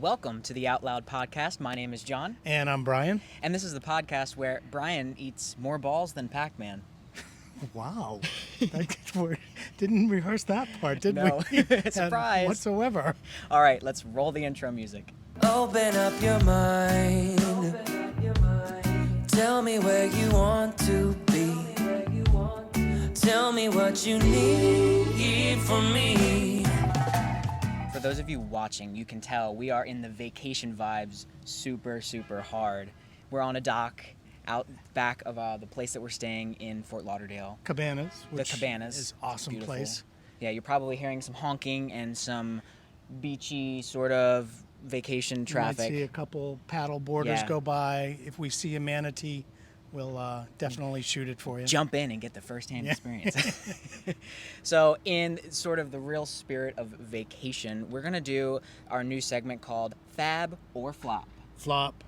welcome to the Out Loud podcast. My name is John. And I'm Brian. And this is the podcast where Brian eats more balls than Pac-Man. Wow. Didn't rehearse that part, did No. we? Surprise. Whatsoever. All right, let's roll the intro music. Open up your mind. Tell me where you want to be. Tell me what you need from me. For those of you watching, you can tell we are in the vacation vibes super, super hard. We're on a dock out back of the place that we're staying in Fort Lauderdale. Cabanas. Which the Cabanas. is awesome Beautiful place. Yeah, you're probably hearing some honking and some beachy sort of vacation traffic. You might see a couple paddle boarders go by. If we see a manatee, we'll definitely shoot it for you. Jump in and get the first-hand experience. So in sort of the real spirit of vacation, we're going to do our new segment called FAB or Flop. Flop.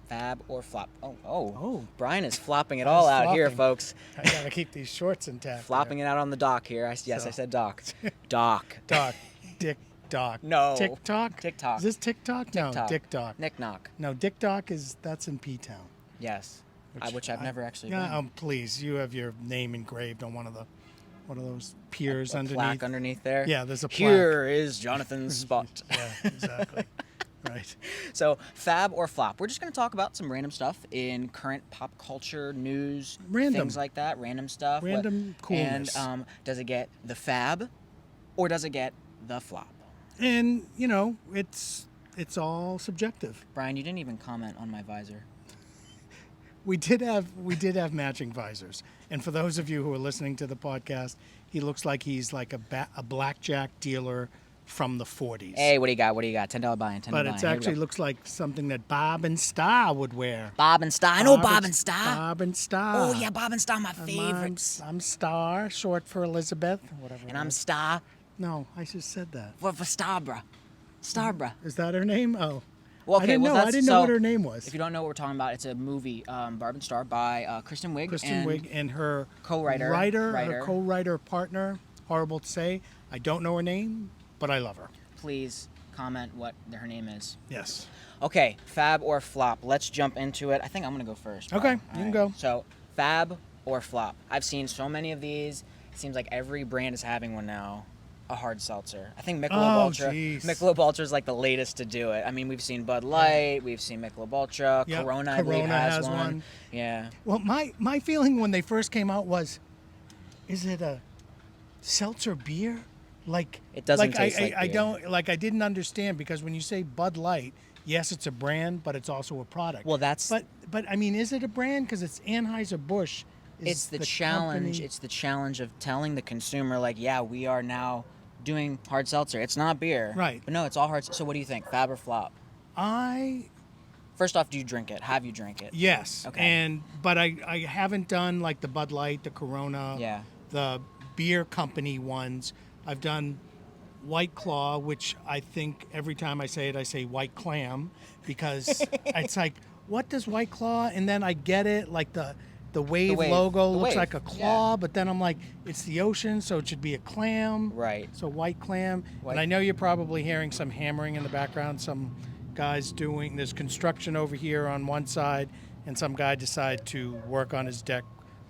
FAB or Flop. Oh. Brian is flopping it I all was out here, flopping. folks. I gotta keep these shorts intact. Flopping it out on the dock here. I said dock. Dock. Dock. Dick Dock. No. TikTok? TikTok. Is this TikTok? TikTok. No, Dick Dock. Nick Knock. No, Dick Dock that's in P-Town. Yes. Which I've never actually been. Yeah, please, you have your name engraved on one of those piers a underneath. plaque underneath there. Yeah, there's a plaque. Here is Jonathan's spot. Yeah, exactly. Right. So, FAB or Flop. We're just going to talk about some random stuff in current pop culture, news, things like that. Random stuff. Random coolness. And does it get the FAB or does it get the Flop? And, it's all subjective. Brian, you didn't even comment on my visor. We did have matching visors. And for those of you who are listening to the podcast, he looks like he's like a blackjack dealer from the 40s. Hey, what do you got? $10 buy-in, $10 But buy-in. it actually looks like something that Bob and Star would wear. Bob and Star. I know Bob and Star. Bob and Star. Oh, yeah, Bob and Star, my favorites. I'm Star, short for Elizabeth. Whatever. And I'm Star No, I just said that. for Starbra. Starbra. Is that her name? Oh. Well, okay, I didn't know what her name was. If you don't know what we're talking about, it's a movie, Barb and Star, by Kristen Wiig. And her co-writer. co-writer partner. Horrible to say. I don't know her name, but I love her. Please comment what her name is. Yes. Okay, FAB or Flop. Let's jump into it. I think I'm going to go first. Okay, All you can right. go. So, FAB or Flop. I've seen so many of these. It seems like every brand is having one now. A hard seltzer. I think Michelob Ultra. Geez. Michelob Ultra is like the latest to do it. I mean, we've seen Bud Light, we've seen Michelob Ultra, Yep. Corona, I believe, has one. one. Yeah. Well, my feeling when they first came out was, is it a seltzer beer? Like It doesn't taste like I beer. don't like. I didn't understand because when you say Bud Light, yes, it's a brand, but it's also a product. Well, that's But I mean, is it a brand? Because it's Anheuser-Busch. It's the challenge. company- It's the challenge of telling the consumer, like, yeah, we are now doing hard seltzer. It's not beer. Right. But no, it's all hard. So what do you think, FAB or Flop? First off, do you drink it? Have you drank it? Yes. Okay. But I haven't done like the Bud Light, the Corona, Yeah. the beer company ones. I've done White Claw, which I think every time I say it, I say White Clam because it's like, what does White Claw? And then I get it, like the wave logo The looks wave. like a claw, but then I'm like, it's the ocean, so it should be a clam. Right. So White Clam. White- And I know you're probably hearing some hammering in the background, some guys there's construction over here on one side, and some guy decided to work on his deck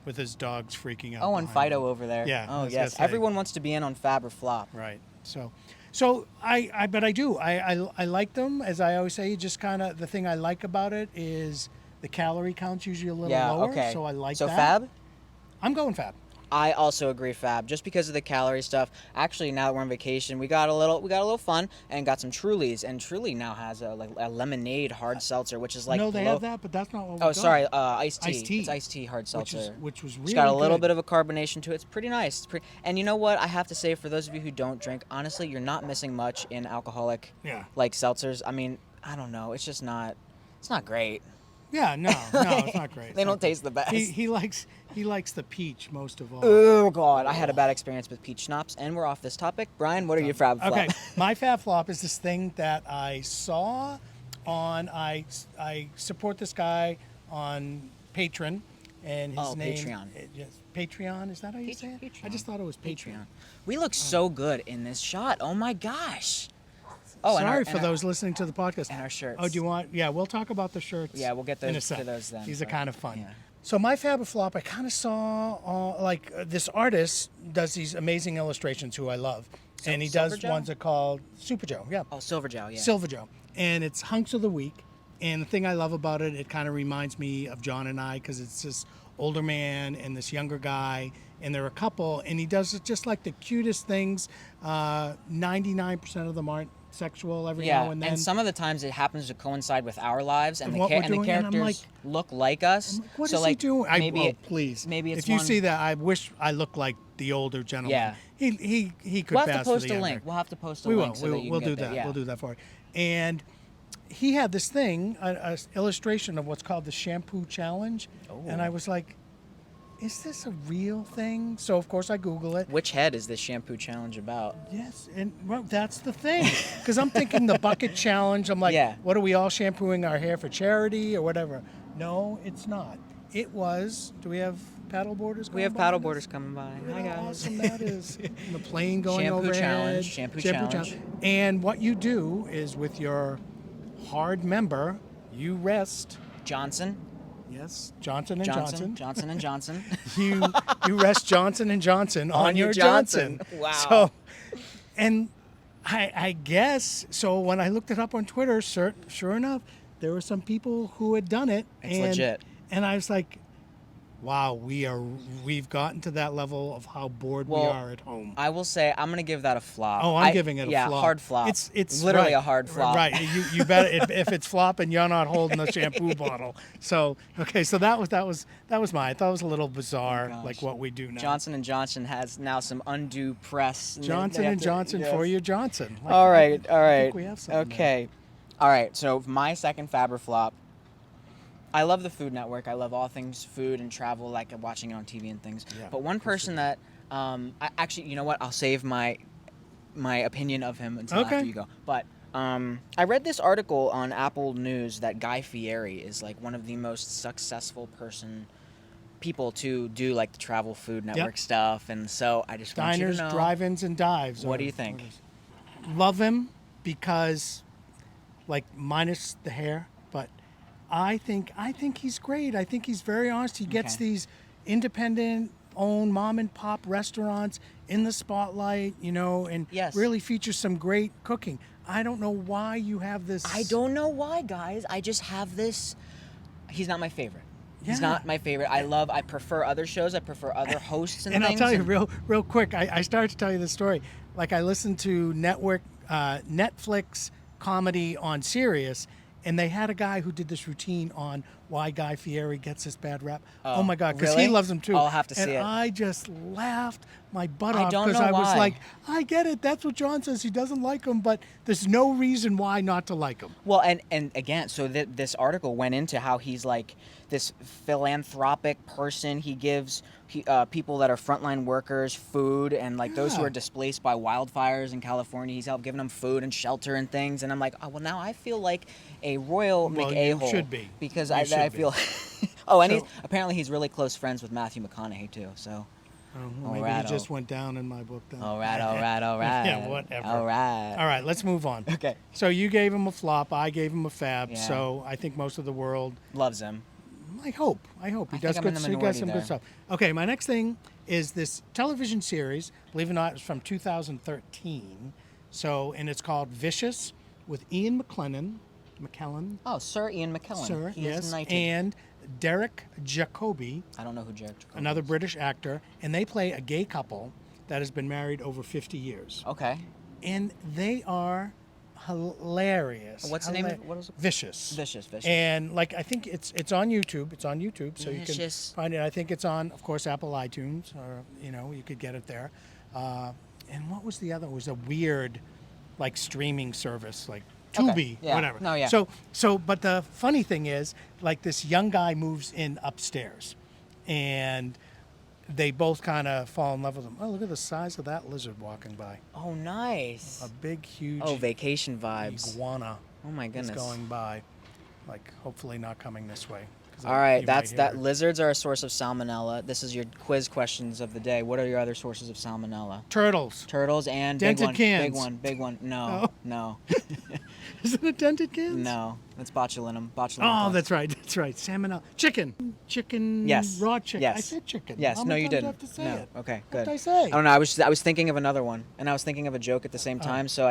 with his dogs freaking out. Oh, and behind him. Fido over there. Yeah, I Oh, was yes. gonna say. Everyone wants to be in on FAB or Flop. Right. So I do. I like them. As I always say, just kind of the thing I like about it is the calorie count's usually a little lower. Okay. So I like so that. FAB? I'm going FAB. I also agree FAB, just because of the calorie stuff. Actually, now that we're on vacation, we got a little fun and got some Trulies, and Truly now has a lemonade hard seltzer, which is like no, they have that, but that's not what we got. Oh, sorry, iced tea. Iced tea. It's iced tea hard seltzer. Which was really It's got a little good. bit of a carbonation to it. It's pretty nice. And you know what? I have to say, for those of you who don't drink, honestly, you're not missing much in alcoholic like seltzers. I mean, I don't know. It's just not. It's not great. Yeah, no, it's not great. They don't taste the best. He likes the peach most of all. Oh God, I had a bad experience with peach schnapps, and we're off this topic. Brian, what are your FAB Flop? Okay, my FAB Flop is this thing that I saw on. I support this guy on Patreon, and his name. Patreon. Yes, Patreon. Is that how you say it? I just thought it was Patreon. We look so good in this shot. Oh my gosh. Oh, sorry for those listening to the podcast. And our shirts. Oh, do you want? Yeah, we'll talk about the shirts. Yeah, we'll get those in a sec. to those then. These are kind of fun. Yeah. So my Fab or Flop, I kind of saw this artist does these amazing illustrations who I love, and he does Silver ones that are called Super Joe. Yeah. Oh, Silver Joe, yeah. Silver Joe, and it's hunks of the week. And the thing I love about it, it kind of reminds me of John and I because it's this older man and this younger guy, and they're a couple, and he does just like the cutest things. 99% of them aren't sexual every now and then. And some of the times it happens to coincide with our lives, and, what we're the doing, and I'm characters look like us. I'm like, what so is like, he doing? Maybe please. Maybe it's if you one, see that, I wish I looked like the older gentleman. Yeah. He could We'll have pass to post for the a younger. link. We'll have to post a We will. link so that you We'll can do get that. there. Yeah. We'll do that for you. And he had this thing, an illustration of what's called the shampoo challenge, and I was like, is this a real thing? So of course I Google it. Which head is this shampoo challenge about? Yes, and well, that's the thing, because I'm thinking the bucket challenge. I'm like, Yeah. what are we all shampooing our hair for charity or whatever? No, it's not. It was. Do we have paddle boarders? We have paddle boarders coming by. Look Hi at guys. how awesome that is. And the plane going Shampoo overhead. challenge, shampoo challenge. And what you do is with your hard member, you rest. Johnson. Yes, Johnson and Johnson. Johnson and Johnson. you rest Johnson and Johnson on your Johnson. Wow. So, and I guess so. When I looked it up on Twitter, sure enough, there were some people who had done it. It's legit. And I was like, wow, we've gotten to that level of how bored we are at home. I will say I'm gonna give that a flop. Oh, I'm giving it a flop. Yeah, hard flop. It's literally right, a hard flop. Right. You bet if it's flopping, you're not holding the shampoo bottle. So okay, so that was mine. I thought it was a little bizarre, like what we do now. Johnson and Johnson has now some undue press. Johnson and Johnson for your Johnson. Like, all right. I think we have something there. Okay. All right. So my second Fab or Flop. I love the Food Network. I love all things food and travel, like watching it on TV and things. Yeah, but one person that, actually, you know what? I'll save my opinion of him until after you go. But I read this article on Apple News that Guy Fieri is like one of the most successful people to do like the travel Food Network stuff, and so I just want you Diners, to know. drive-ins, and dives. What do you think? Love him because, like, minus the hair, but I think he's great. I think he's very honest. He gets these independent-owned mom-and-pop restaurants in the spotlight, and really features some great cooking. I don't know why you have this. I don't know why, guys. I just have this. He's not my favorite. He's not my favorite. I prefer other shows. I prefer other hosts and things. And I'll tell you real quick. I started to tell you this story. Like, I listened to Netflix comedy on Sirius, and they had a guy who did this routine on why Guy Fieri gets this bad rap. Oh my God, because he loves him too. I'll have to see it. And I just laughed my butt off don't because know I was why. like, I get it. That's what John says. He doesn't like him, but there's no reason why not to like him. Well, and again, so this article went into how he's like this philanthropic person. He gives people that are frontline workers food, and like those who are displaced by wildfires in California, he's helped giving them food and shelter and things. And I'm like, oh well, now I feel like a royal McA-hole. You should be. Because I feel. Oh, and apparently he's really close friends with Matthew McConaughey too. So. Maybe he just went down in my book then. All right. Yeah, whatever. All right, let's move on. Okay. So you gave him a flop. I gave him a fab. Yeah. So I think most of the world loves him. I hope he does good. He does some good stuff. Okay, my next thing is this television series. Believe it or not, it's from 2013. And it's called Vicious with Ian McKellen. Oh, Sir Ian McKellen. Sir, He yes, is knighted. and Derek Jacobi. I don't know who Derek Jacobi Another is. British actor, and they play a gay couple that has been married over 50 years. Okay. And they are hilarious. What's the name of what is it? Vicious. Vicious. And like I think it's on YouTube. It's on YouTube, so you can Vicious. find it. I think it's on, of course, Apple iTunes, or you could get it there. And what was the other? It was a weird, like, streaming service, like Tubi, Okay. Yeah. whatever. No, yeah. So, but the funny thing is, like, this young guy moves in upstairs, and they both kind of fall in love with him. Oh, look at the size of that lizard walking by. Oh, nice. A big, huge vacation vibes. iguana Oh my is goodness. going by. Like, hopefully not coming this way. All right, that. Lizards are a source of salmonella. This is your quiz questions of the day. What are your other sources of salmonella? Turtles. Turtles and dented cans. Big one. No, no. Is it a dented cans? No, that's botulinum. Oh, that's right. Salmonella. Chicken. Yes. Raw chicken. Yes. I said chicken. Yes. How no, many you times do I didn't. have to say No. it? Okay. What Good. did I say? I don't know. I was thinking of another one, and I was thinking of a joke at the same time. So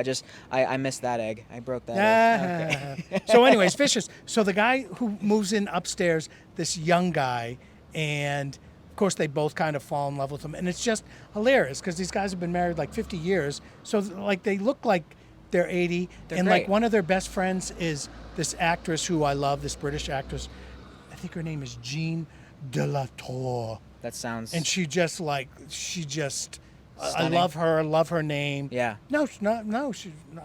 I missed that egg. I broke that egg. Okay. So, anyways, fishes. So the guy who moves in upstairs, this young guy, and of course they both kind of fall in love with him, and it's just hilarious because these guys have been married like 50 years. So like they look like they're 80, and great. like one of their best friends is this actress who I love, this British actress. I think her name is Jean de la Tour. That sounds. And she just. Stunning. I love her name. Yeah. No, I don't want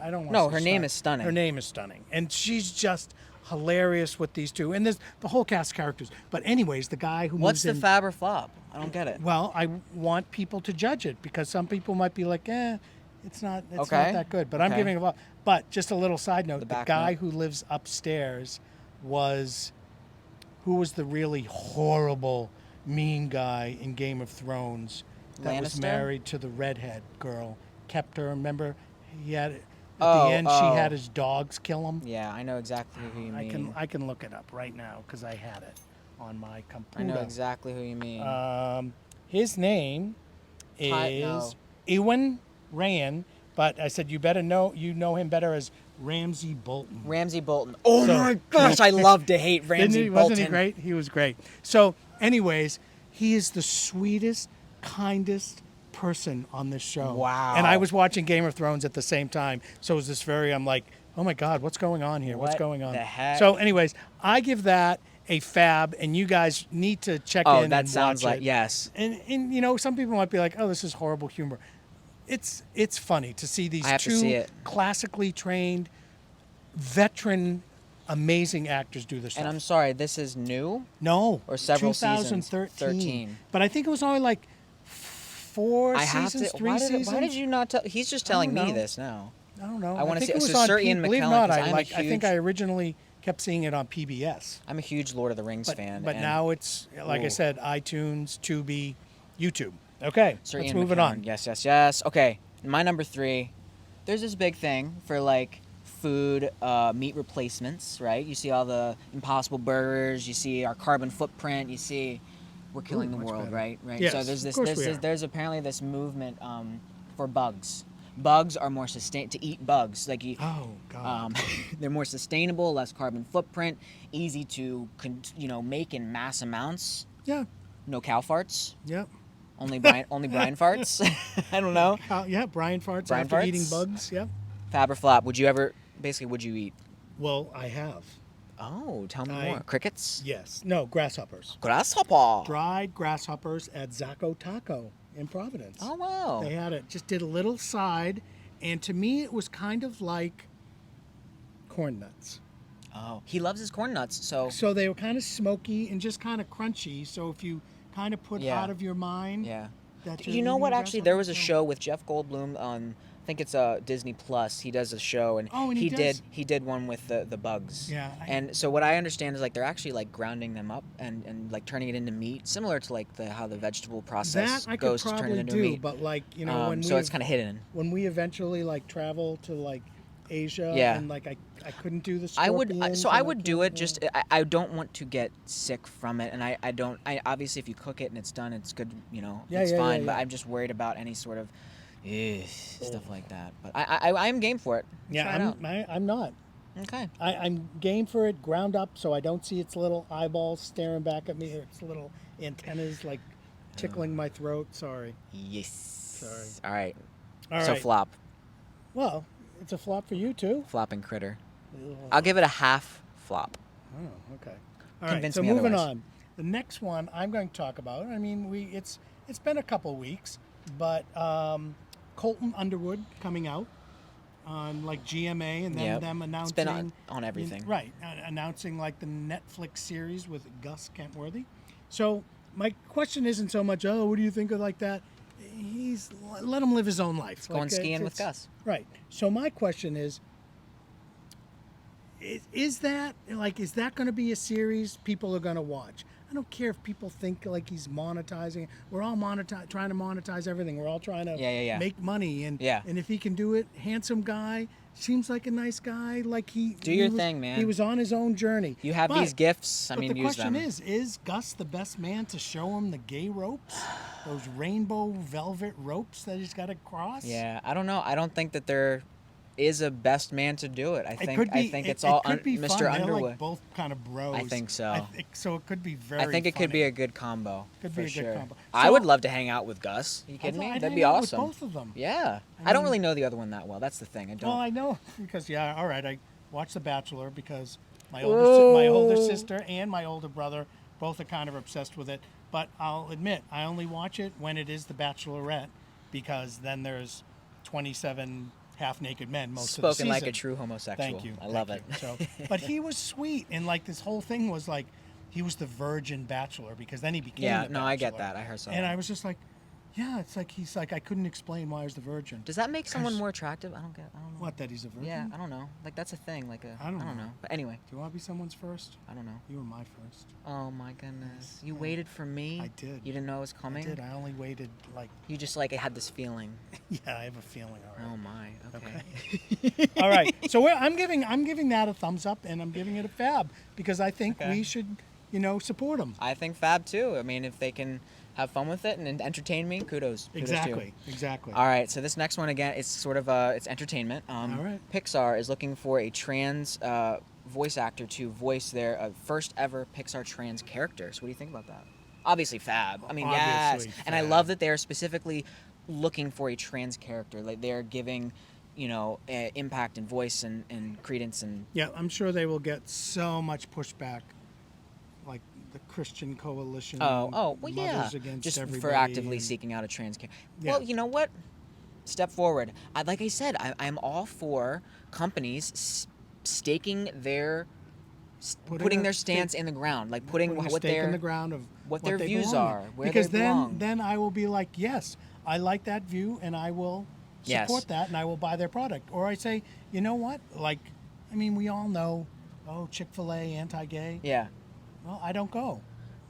to. No, her name is stunning. Her name is stunning. And she's just hilarious with these two. And there's the whole cast of characters. But anyways, the guy who What's moves the in, fab or flop? I don't get it. well, I want people to judge it because some people might be like, it's not Okay. that good. But I'm Okay. giving it a flop. But just a little side note, the back guy note. who lives upstairs who was the really horrible, mean guy in Game of Thrones that was Lannister? married to the redhead girl. Kept her, remember? He had at the end she had his dogs kill him. Yeah, I know exactly who you mean. I can look it up right now because I had it on my computer. I know exactly who you mean. His name is Ewan Ryan, but I said you know him better as Ramsay Bolton. Ramsay Bolton. Oh So- my gosh, I love to hate Ramsay Bolton. Wasn't he great? He was great. So, anyways, he is the sweetest, kindest person on this show. Wow. And I was watching Game of Thrones at the same time, so it was this I'm like, oh my God, what's going on here? What's What going on? the heck? So, anyways, I give that a fab, and you guys need to check in and that sounds watch like it. yes. And some people might be like, oh, this is horrible humor. It's funny to see these I have to two see it. classically trained, veteran, amazing actors do this stuff. And I'm sorry, this is new. No. Or several seasons? 2013. 13. But I think it was only like 4 seasons, 3 seasons. Why did you not tell? He's just telling don't me know. this now. I don't know. I wanna think see- it was so on Sir Ian believe it or McKellen, not, 'cause I I'm a think I originally kept seeing it on PBS. I'm a huge Lord of the Rings But, fan. but and now it's, like I Ooh. said, iTunes, Tubi, YouTube. Okay, Sir let's Ian move it McKellen. on. Yes. Okay, my number 3. There's this big thing for like food, meat replacements, right? You see all the Impossible Burgers. You see our carbon footprint. You see we're killing the much world, better. right? Yes, so there's of this. course we are. There's apparently this movement for bugs. Bugs are more to eat bugs. Like Oh, God. they're more sustainable, less carbon footprint, easy to make in mass amounts. Yeah, No cow farts. yep. Only Brian farts. I don't know. Yeah, Brian farts Brian after farts? eating bugs. Yep. Fab or flop? Would you eat? Well, I have. Oh, tell me I- more. Crickets? Yes. No, grasshoppers. Grasshopper. Dried grasshoppers at Zacco Taco in Providence. Oh, wow. They had it. Just did a little side, and to me, it was kind of like corn nuts. Oh, he loves his corn nuts, so... So they were kind of smoky and just kind of crunchy. So if you kind of put Yeah. out of your mind, Yeah. that you're You know eating what, a actually? There was a grasshopper, show with Jeff Goldblum on... I think it's Disney Plus. He does a show, and, Oh, and he does- did one with the bugs. Yeah, And so what I understand is like they're actually like grounding them up and like turning it into meat, similar to like how the vegetable process that I could goes to turn it probably into do, meat. but like when so we it's kind of hidden. when we eventually like travel to like Asia, Yeah. and like I couldn't do the I would scorpions I and would do it. can't- Just I don't want to get sick from it, and I obviously if you cook it and it's done, it's good. Yeah, it's yeah, fine. yeah, But yeah. I'm just worried about any sort of stuff like that. But I am game for it. Yeah, Try it out. I'm not. Okay. I'm game for it, ground up, so I don't see its little eyeballs staring back at me, or its little antennas like tickling my throat. Sorry. Yes. Sorry. All right. All So right. flop, Well, it's a flop for you too. flopping critter. I'll give it a half flop. Oh, okay. All right. Convince So me moving otherwise. on. The next one I'm going to talk about. I mean, it's been a couple weeks, but Colton Underwood coming out on like GMA, and then Yep. them announcing It's been on everything. right? Announcing like the Netflix series with Gus Kentworthy. So my question isn't so much, oh, what do you think of like that? Let him live his own life. Going skiing with Gus. Right. So my question is, is that going to be a series people are going to watch? I don't care if people think like he's monetizing. We're all trying to monetize everything. We're all trying to make money. And and if he can do it, handsome guy, seems like a nice guy. Like do your thing, man. He was on his own journey. You have these gifts. But the question is Gus the best man to show him the gay ropes? Those rainbow velvet ropes that he's got to cross? Yeah, I don't know. I don't think that there is a best man to do it. I think it's all Mr. Underwood. They're like both kind of bros. I think so. So it could be very. I think it funny. could be a good combo. Could be a good combo. So, I would love to hang out with Gus. Are you kidding me? That'd be awesome. With both of them. Yeah. I don't really know the other one that well. That's the thing. I don't. Well, I know because all right. I watched The Bachelor because my older sister and my older brother both are kind of obsessed with it. But I'll admit I only watch it when it is The Bachelorette because then there's 27 half-naked men most of the season. Spoken like a true homosexual. Thank you. I love it. So, but he was sweet, and like this whole thing was like he was the virgin bachelor because then he became the bachelor. I get that. I heard so. And I was just like, yeah, it's like he's like I couldn't explain why he was the virgin. Does that make someone more attractive? I don't know. What, that he's a virgin? Yeah, I don't know. Like that's a thing. Like I don't know. But anyway. Do you want to be someone's first? I don't know. You were my first. Oh my goodness. You waited for me? I did. You didn't know it was coming? I did. I only waited like. You just like had this feeling. Yeah, I have a feeling. All right. Oh my. Okay. All right. So I'm giving that a thumbs up, and I'm giving it a FAB because I think we should, support them. I think FAB too. I mean, if they can have fun with it and entertain me, kudos. Exactly. All right, so this next one again, it's sort of it's entertainment. All right. Pixar is looking for a trans voice actor to voice their first ever Pixar trans character. So what do you think about that? Obviously FAB. I mean, yes. FAB. And I love that they're specifically looking for a trans character. Like they're giving, impact and voice and credence and. Yeah, I'm sure they will get so much pushback. Like the Christian Coalition. Well, yeah. Just for actively seeking out a trans character. Yeah. Well, you know what? Step forward. Like I said, I'm all for companies staking their, putting their stance in the ground, like putting what their in the ground of what their views are, where because they belong. then I will be like, yes, I like that view, and I will support that, and I will buy their product. Or I say, you know what? Like, I mean, we all know, Chick-fil-A anti-gay. Yeah. Well, I don't go.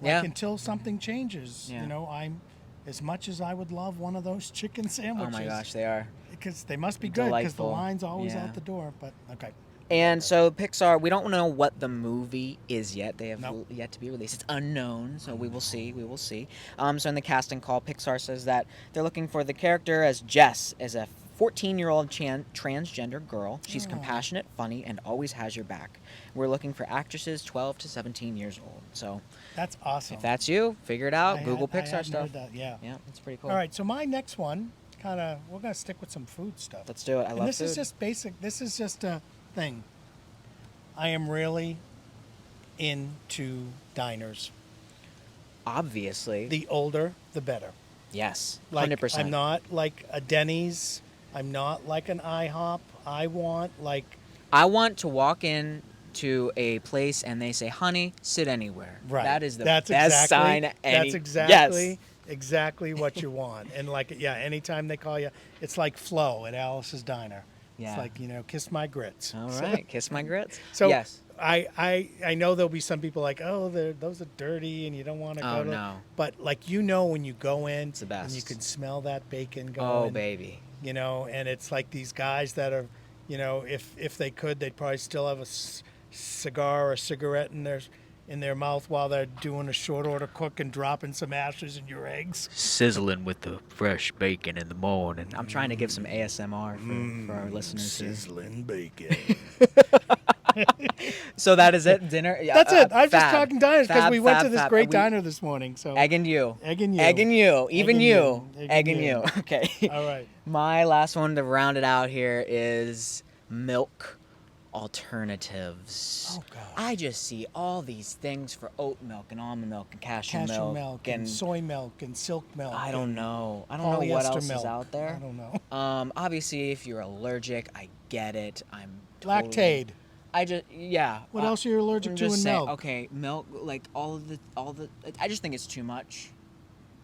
Until something changes. Yeah. I'm as much as I would love one of those chicken sandwiches. Oh my gosh, they are. Because they must be good because the line's always out the door. But okay. And so Pixar, we don't know what the movie is yet. They have yet to be released. It's unknown, so we will see. We will see. So in the casting call, Pixar says that they're looking for the character as Jess, as a 14-year-old transgender girl. She's compassionate, funny, and always has your back. We're looking for actresses 12 to 17 years old. So that's awesome. If that's you, figure it out. Google Pixar stuff. Yeah, it's pretty cool. All right, so my next one, we're gonna stick with some food stuff. Let's do it. I love this food. Is just basic. This is just a thing. I am really into diners. Obviously. The older, the better. Yes, 100%. I'm not like a Denny's. I'm not like an IHOP. I want to walk in to a place and they say, "Honey, sit anywhere." Right. That is the best sign. That's exactly what you want. And anytime they call you, it's like Flo at Alice's Diner. Yeah. It's like, kiss my grits. All right, kiss my grits. So yes. I know there'll be some people like, those are dirty and you don't want to go to. No. But when you go in, it's the best. And you can smell that bacon going. Oh, baby. And it's like these guys that are, if they could, they'd probably still have a cigar or a cigarette in their mouth while they're doing a short order cook and dropping some ashes in your eggs. Sizzling with the fresh bacon in the morning. I'm trying to give some ASMR for our listeners. Sizzling bacon. So that is it. Dinner. That's it. I'm just talking diners because we went to this great diner this morning. So egging you. Even you. Egging you. Okay. All right. My last one to round it out here is milk alternatives. Oh God. I just see all these things for oat milk and almond milk and cashew milk and soy milk and silk milk. I don't know. I don't know what else milk. is out there. I don't know. Obviously, if you're allergic, I get it. I'm totally... Lactaid. What else are you allergic to in milk? Okay, milk, like all the. I just think it's too much.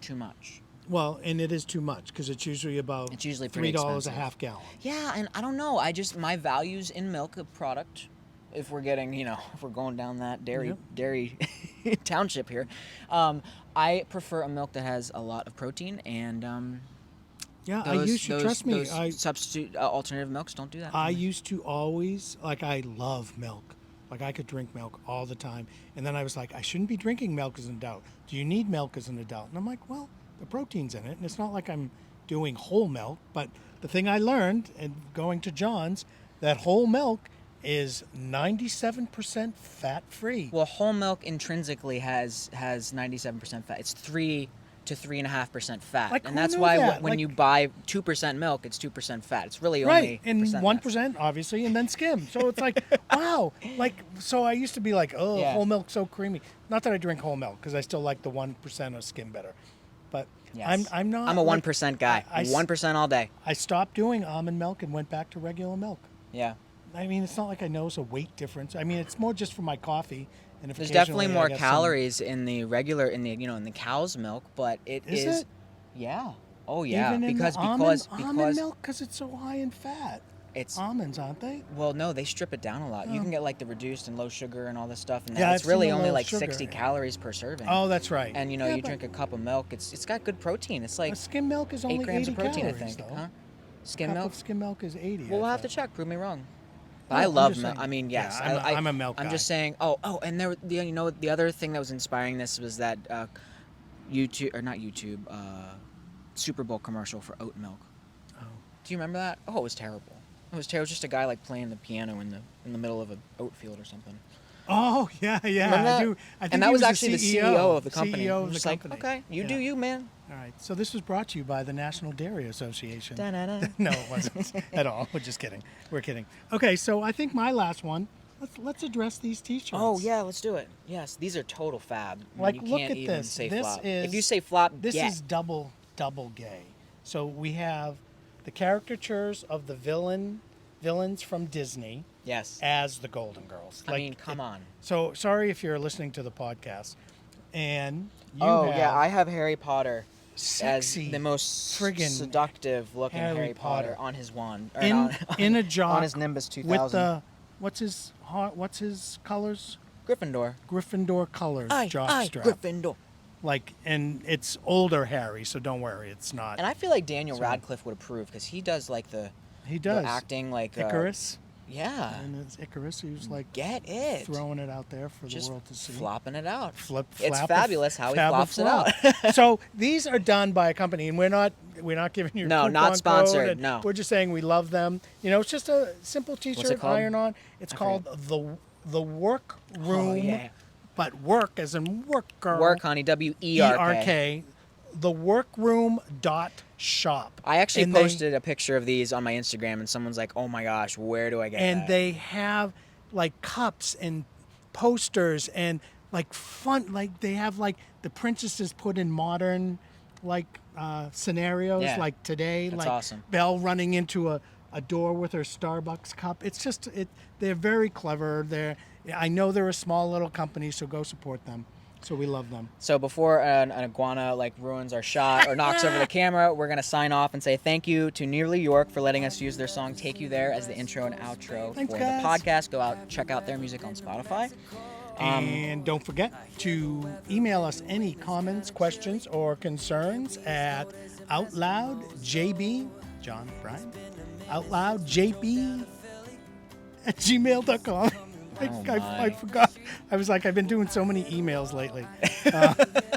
Too much. Well, and it is too much because it's usually pretty $3 expensive. a half gallon. Yeah, and I don't know. My values in milk, a product, if we're getting, if we're going down that dairy township here, I prefer a milk that has a lot of protein, and trust me, substitute alternative milks don't do that. I used to always, I love milk. I could drink milk all the time. And then I was like, I shouldn't be drinking milk as an adult. Do you need milk as an adult? And I'm like, well, the protein's in it. And it's not like I'm doing whole milk. But the thing I learned, and going to John's, that whole milk is 97% fat-free. Well, whole milk intrinsically has 97% fat. It's 3 to 3.5% fat, and that's why when you buy 2% milk, it's 2% fat. It's really only and 1% obviously, and then skim. So it's like, wow, so I used to be like, whole milk's so creamy. Not that I drink whole milk because I still like the 1% of skim better, but yes. I'm not. I'm a 1% guy. 1% all day. I stopped doing almond milk and went back to regular milk. Yeah. I mean, it's not like I notice a weight difference. I mean, it's more just for my coffee. And if there's definitely more calories in the regular, in the cow's milk, but it is. It? Yeah. Oh yeah. Even because almond milk, because it's so high in fat. It's almonds, aren't they? Well, no, they strip it down a lot. You can get the reduced and low sugar and all this stuff, and yeah, it's really only sugar. 60 calories per serving. Oh, that's right. And you drink a cup of milk, it's got good protein. It's like skim milk is only 8 grams 80 of protein, calories, I think. though. Huh? Skim milk is 80. Well, we'll have to check. Prove me wrong. But I love milk. I mean, yes. Yeah, I'm a milk guy. I'm just saying. And there, the other thing that was inspiring this was that Super Bowl commercial for oat milk. Oh. Do you remember that? Oh, it was terrible. It was terrible. It was just a guy playing the piano in the middle of an oat field or something. Oh yeah. Remember that? I do. I think and that was actually the CEO of the company. CEO of the company. company. Okay, you do you, man. All right. So this was brought to you by the National Dairy Association. Da-na-na. No, it wasn't at all. We're just kidding. We're kidding. Okay, so I think my last one. Let's address these T-shirts. Oh yeah, let's do it. Yes, these are total fab. You look can't at even this. Say This flop. is. If you say flop, this is double gay. So we have the caricatures of the villains from Disney. Yes. As the Golden Girls. I mean, come on. So sorry if you're listening to the podcast, and you I have Harry Potter sexy as the most seductive looking Harry Potter on his wand in a job on his Nimbus 2000 with the what's his colors? Gryffindor colors. Jock strap. Gryffindor. And it's older Harry, so don't worry, it's not. And I feel like Daniel Radcliffe would approve because he does the acting Icarus. Yeah. And it's Icarus who's get it, throwing it out there for the world to see. Flopping it out. It's fabulous how he flops it out. So these are done by a company, and we're not giving you not sponsored. Code, no, we're just saying we love them. It's just a simple T-shirt, iron on. It's called the Work Room. Oh, yeah. But work as in worker. Work, honey. WERK. theworkroom.shop. I actually posted a picture of these on my Instagram, and someone's like, "Oh my gosh, where do I get that?" And they have cups and posters and fun. They have the princesses put in modern scenarios today. That's awesome. Belle running into a door with her Starbucks cup. It's just they're very clever. I know they're a small little company, so go support them. So we love them. So before an iguana ruins our shot or knocks over the camera, we're going to sign off and say thank you to Nearly York for letting us use their song Take You There as the intro and outro for the podcast. Go out, check out their music on Spotify. And don't forget to email us any comments, questions, or concerns at OutLoudJB, John, Brian, OutLoudJB@gmail.com. I forgot. I was I've been doing so many emails lately.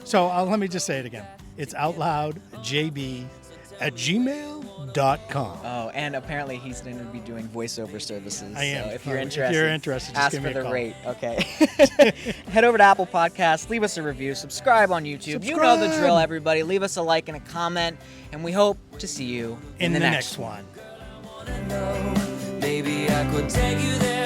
So let me just say it again. It's OutLoudJB@gmail.com. Oh, and apparently he's going to be doing voiceover services. I am. So if you're interested, just ask give me for a the call. rate. Okay. Head over to Apple Podcasts, leave us a review, subscribe on YouTube. You know the drill, everybody. Leave us a like and a comment, and we hope to see you in the next one. Maybe I could take you there.